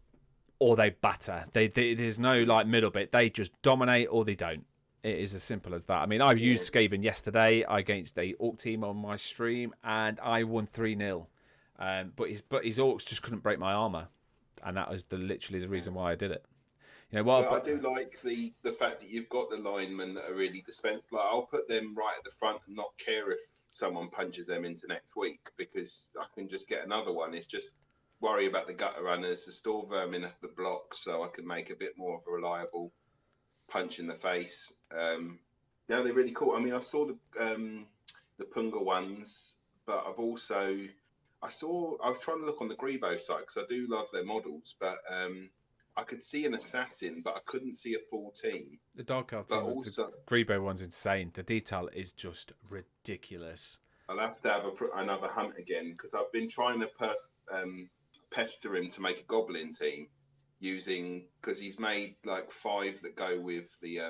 or they batter. There's no middle bit. They just dominate or they don't. It is as simple as that. I mean, I used Skaven yesterday against a Orc team on my stream, and I won 3-0. But his Orcs just couldn't break my armor, and that was literally the reason why I did it. I do like the fact that you've got the linemen that are really dispensed. I'll put them right at the front and not care if someone punches them into next week, because I can just get another one. It's just worry about the gutter runners, the store vermin of the block, so I can make a bit more of a reliable punch in the face. They're really cool. I mean, I saw the Punga ones, but I was trying to look on the Grebo site because I do love their models, but I could see an assassin, but I couldn't see a full team. The Dark Elf team, the Grebo one's insane. The detail is just ridiculous. I'll have to have another hunt again, because I've been trying to pester him to make a Goblin team because he's made 5 that go with the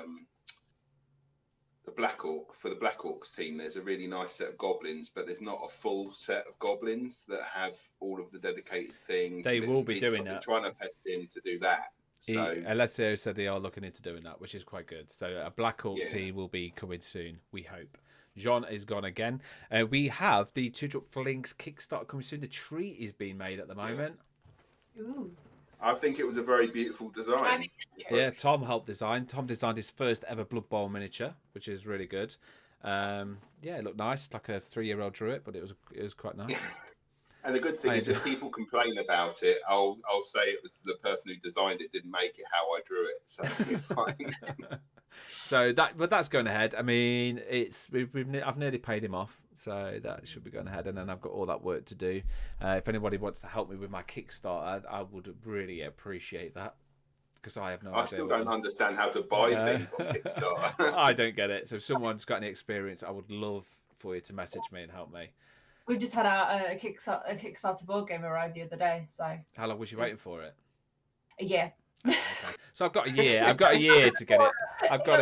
Black Orc. For the Black Orcs team, there's a really nice set of Goblins, but there's not a full set of Goblins that have all of the dedicated things. They will be doing that. I'm trying to pest him to do that. So Alessio said they are looking into doing that, which is quite good. So a Black Orc team will be coming soon, we hope. Jean is gone again. We have the Two Drop Flings Kickstarter coming soon. The tree is being made at the moment. Yes. Ooh. I think it was a very beautiful design. Yeah, Tom helped design. Tom designed his first ever Blood Bowl miniature, which is really good. It looked nice, like a 3-year-old drew it, but it was quite nice. And the good thing is, if people complain about it, I'll say it was the person who designed it didn't make it how I drew it, so it's fine. But that's going ahead. I mean, I've nearly paid him off, so that should be going ahead. And then I've got all that work to do. If anybody wants to help me with my Kickstarter, I would really appreciate that, because I have no idea. I still don't understand how to buy things on Kickstarter. I don't get it. So if someone's got any experience, I would love for you to message me and help me. We just had a Kickstarter board game arrive the other day. So how long was you waiting for it? A year. Okay. So I've got a year. I've got a year to get it. I've got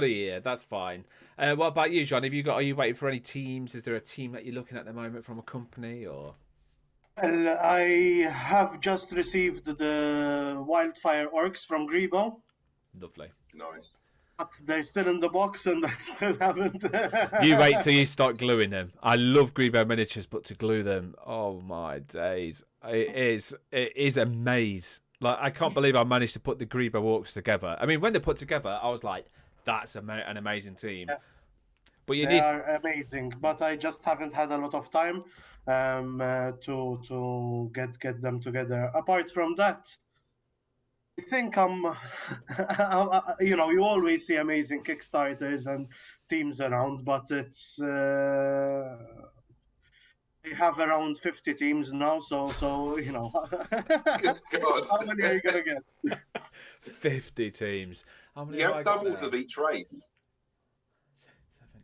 a year. That's fine. What about you, John? Are you waiting for any teams? Is there a team that you're looking at the moment from a company, or? Well, I have just received the Wildfire Orcs from Grebo. Lovely. Nice. But they're still in the box, and I still haven't. You wait till you start gluing them. I love Grebo miniatures, but to glue them, oh my days, it is a maze. Like, I can't believe I managed to put the Grebo Orcs together. I mean, when they're put together, I was like, that's an amazing team. Yeah. But They are amazing, but I just haven't had a lot of time to get them together. Apart from that, I think you always see amazing Kickstarters and teams around, but it's we have around 50 teams now, so Good God. how many are you gonna get? 50 teams. How many You have I have got doubles now? of each race.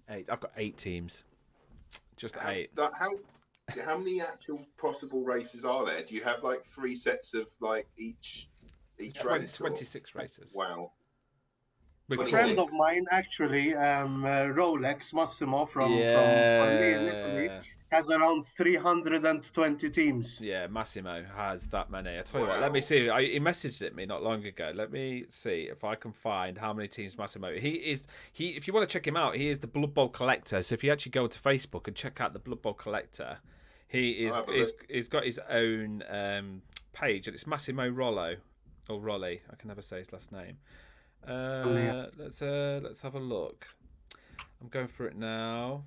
7, 8. I've got 8 teams. Just 8. How many actual possible races are there? Do you have like 3 sets of like each race? 26 races. Wow. A 26. friend of mine, actually, Rolex Massimo from me in Italy, has around 320 teams. Yeah, Massimo has that many. I tell you what, let me see. He messaged it me not long ago. Let me see if I can find how many teams Massimo. He. If you want to check him out, he is the Blood Bowl collector. So if you actually go to Facebook and check out the Blood Bowl collector, he's got his own page, and it's Massimo Rollo or Rolli. I can never say his last name. Let's have a look. I'm going for it now.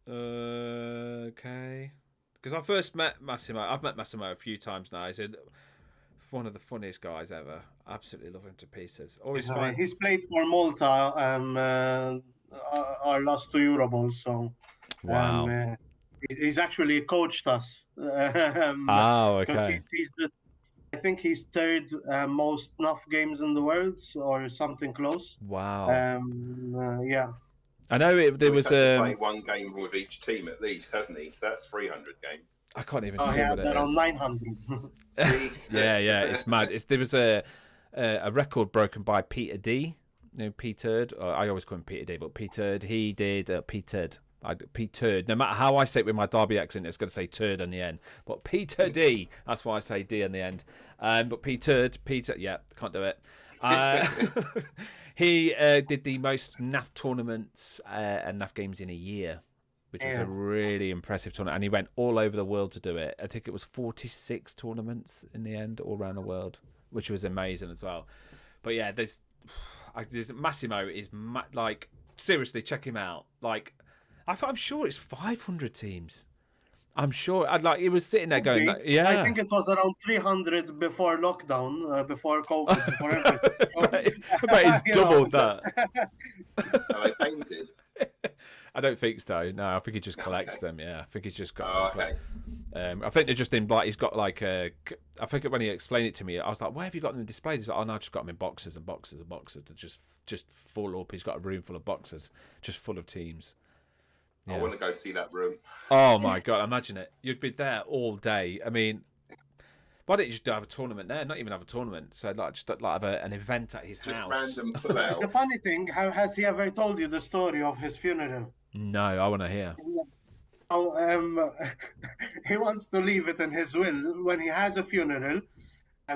Okay. Because I first met Massimo. I've met Massimo a few times now. He's one of the funniest guys ever. Absolutely love him to pieces. Always fine. He's played for Malta our last 2 Euro Bowls, so Wow. he's actually coached us. Okay. I think he's third most NUF games in the world, or something close. Wow. Yeah. I know there was to play 1 game with each team at least, hasn't he? So that's 300 games. I can't even Oh, see yeah, what it around is. 900. yeah, it's mad. There was a record broken by Peter D. You know, Peter. I always call him Peter D, but Peter. He did Peter. Peter. No matter how I say it with my Derby accent, it's going to say turd on the end. But Peter D. That's why I say D on the end. But Peter. Yeah, can't do it. He did the most NAF tournaments and NAF games in a year, which was a really impressive tournament. And he went all over the world to do it. I think it was 46 tournaments in the end, all around the world, which was amazing as well. But yeah, there's Massimo is like, seriously, check him out. Like, I'm sure it's 500 teams. I'm sure. He was sitting there going, yeah. I think it was around 300 before lockdown, before COVID, before everything. I bet he's doubled that. Are they painted? I don't think so. No, I think he just collects them. Yeah, I think he's just got. Okay. I think they're just in like he's got like a. I think when he explained it to me, I was like, "Where have you got them displayed?" He's like, "Oh no, I just got them in boxes and boxes and boxes. They're just full up. He's got a room full of boxes, just full of teams." Yeah. I want to go see that room. Oh my god, imagine it! You'd be there all day. I mean, why don't you just have a tournament there? Not even have a tournament. So just have an event at his house. Just random pull out. The funny thing, has he ever told you the story of his funeral? No, I want to hear. Oh, he wants to leave it in his will. When he has a funeral,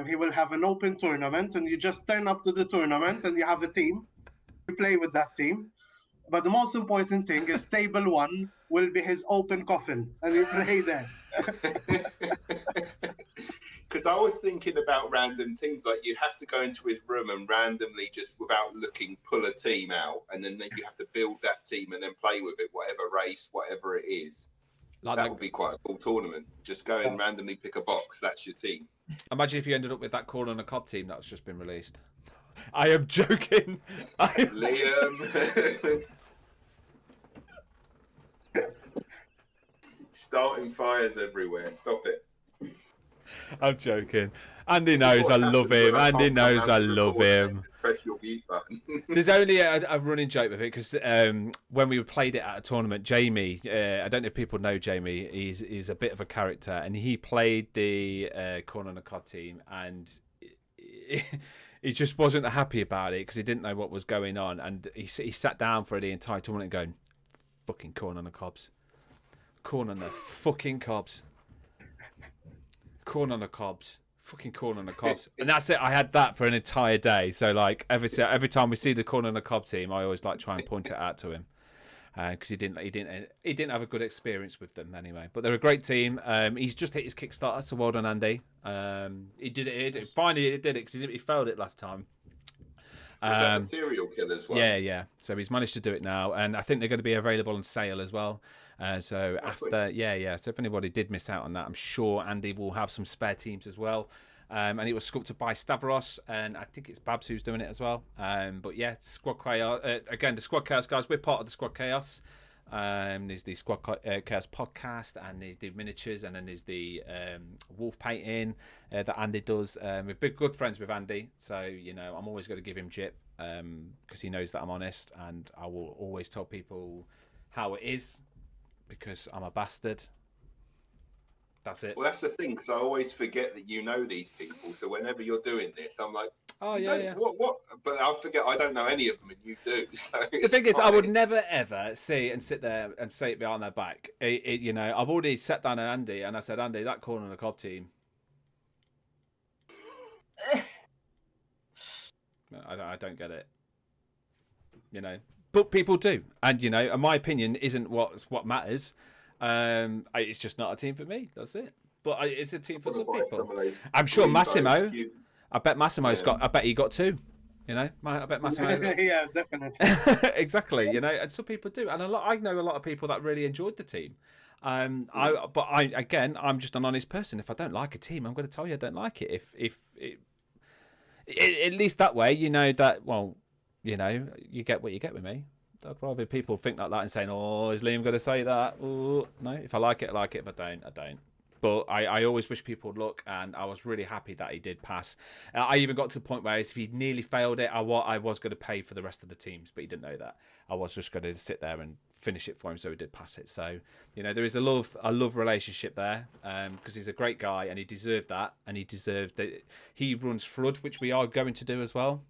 he will have an open tournament, and you just turn up to the tournament, and you have a team. You play with that team. But the most important thing is table 1 will be his open coffin, and you play there. Because I was thinking about random teams, like you have to go into his room and randomly, just without looking, pull a team out, and then you have to build that team and then play with it, whatever race, whatever it is. That would be quite a cool tournament. Just go and randomly pick a box. That's your team. Imagine if you ended up with that corn on a cob team that's just been released. I am joking. Liam. Starting fires everywhere. Stop it. I'm joking. Andy knows I love him. Andy knows I love him. Press your mute button. There's only a running joke with it because when we played it at a tournament, Jamie, I don't know if people know Jamie, he's a bit of a character, and he played the corn on a cod team, and he just wasn't happy about it because he didn't know what was going on, and he sat down for the entire tournament going, fucking corn on the cobs. Corn on the fucking cobs. Corn on the cobs. Fucking corn on the cobs. And that's it. I had that for an entire day. So like every time we see the corn on the cob team, I always like try and point it out to him. because he didn't have a good experience with them anyway. But they're a great team. He's just hit his Kickstarter, so well done, Andy. He did it. Finally, he did it because he failed it last time. Was that the serial killers one? Yeah. So he's managed to do it now, and I think they're going to be available on sale as well. So after, So if anybody did miss out on that, I'm sure Andy will have some spare teams as well. And it was sculpted by Stavros, and I think it's Babs who's doing it as well. But yeah, Squad Chaos. Again, the Squad Chaos guys, we're part of the Squad Chaos. There's the Squad Chaos podcast, and there's the miniatures, and then there's the wolf painting that Andy does. We're big good friends with Andy, so I'm always going to give him jip because he knows that I'm honest, and I will always tell people how it is because I'm a bastard. That's it. Well, that's the thing, because I always forget that you know these people. So whenever you're doing this, I'm like, oh yeah. What? But I forget I don't know any of them, and you do. So the thing is, I would never ever sit there and say it behind their back. I've already sat down at Andy and I said, Andy, that corner of the cob team. I don't get it. But people do, and and my opinion isn't what matters. It's just not a team for me. That's it. But it's a team for some people. I'm sure Massimo. I bet Massimo's got. I bet he got 2. I bet Massimo. Yeah, definitely. Exactly. And some people do, and I know a lot of people that really enjoyed the team. I'm just an honest person. If I don't like a team, I'm going to tell you I don't like it. At least that way, that. Well, you get what you get with me. I'd rather people think like that and saying, "Oh, is Liam going to say that?" Ooh, no, if I like it, I like it. If I don't, I don't. But I always wish people would look, and I was really happy that he did pass. I even got to the point where if he nearly failed it, I was going to pay for the rest of the teams, but he didn't know that. I was just going to sit there and finish it for him, so he did pass it. So there is a love relationship there, because he's a great guy and he deserved that, and he deserved that. He runs Flood, which we are going to do as well.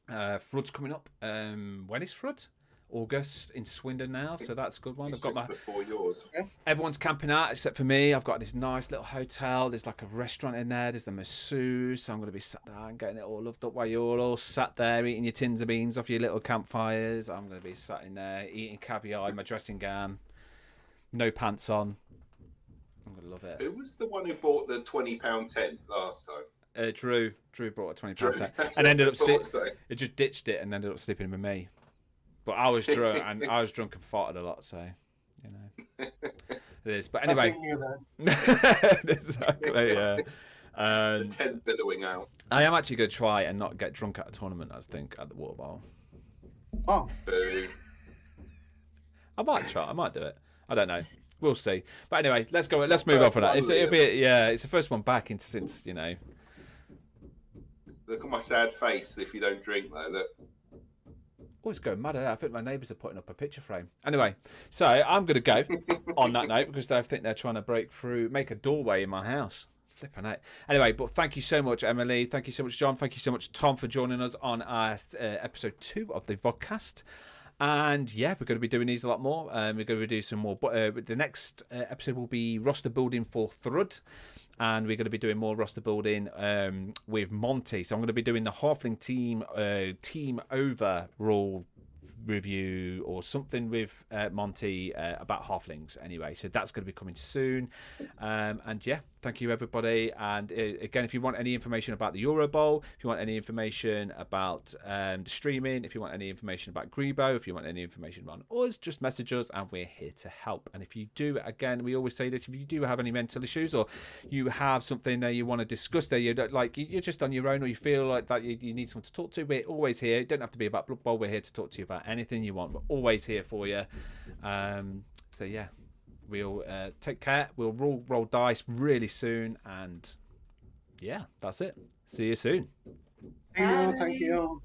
Flood's coming up. When is Flood? August in Swindon now, so that's a good one. I've got before yours. Everyone's camping out except for me. I've got this nice little hotel. There's like a restaurant in there. There's the masseuse. So I'm going to be sat there and getting it all loved up while you're all sat there eating your tins of beans off your little campfires. I'm going to be sat in there eating caviar in my dressing gown, no pants on. I'm going to love it. Who was the one who bought the £20 tent last time? Drew brought a £20 tent and ended up it just ditched it and ended up sleeping with me. But I was drunk and farted a lot, so it is. But anyway, exactly, yeah. The tent billowing out. I am actually going to try and not get drunk at a tournament. I think at the water bowl. Oh, I might try. I might do it. I don't know. We'll see. But anyway, let's go. Let's move on from that. It's the first one back since. Look at my sad face if you don't drink, though. Look. Oh, it's going mad. I think my neighbours are putting up a picture frame. Anyway, so I'm going to go on that note because I think they're trying to break through, make a doorway in my house. Flipping out. Anyway, but thank you so much, Emily. Thank you so much, John. Thank you so much, Tom, for joining us on our episode 2 of the vodcast. And yeah, we're going to be doing these a lot more. We're going to do some more. But the next episode will be roster building for Thrud. And we're going to be doing more roster building with Monty. So I'm going to be doing the Halfling team overall review or something with Monty about Halflings anyway. So that's going to be coming soon. And yeah, thank you everybody. And again, if you want any information about the Euro Bowl, if you want any information about the streaming, if you want any information about Grebo, if you want any information about us, just message us and we're here to help. And if you do, again, we always say this, if you do have any mental issues or you have something that you want to discuss there, you're just on your own or you feel like that you need someone to talk to, we're always here. It don't have to be about Blood Bowl. We're here to talk to you about anything you want. We're always here for you. So yeah, we'll take care. We'll roll dice really soon, and yeah, that's it. See you soon. Thank you.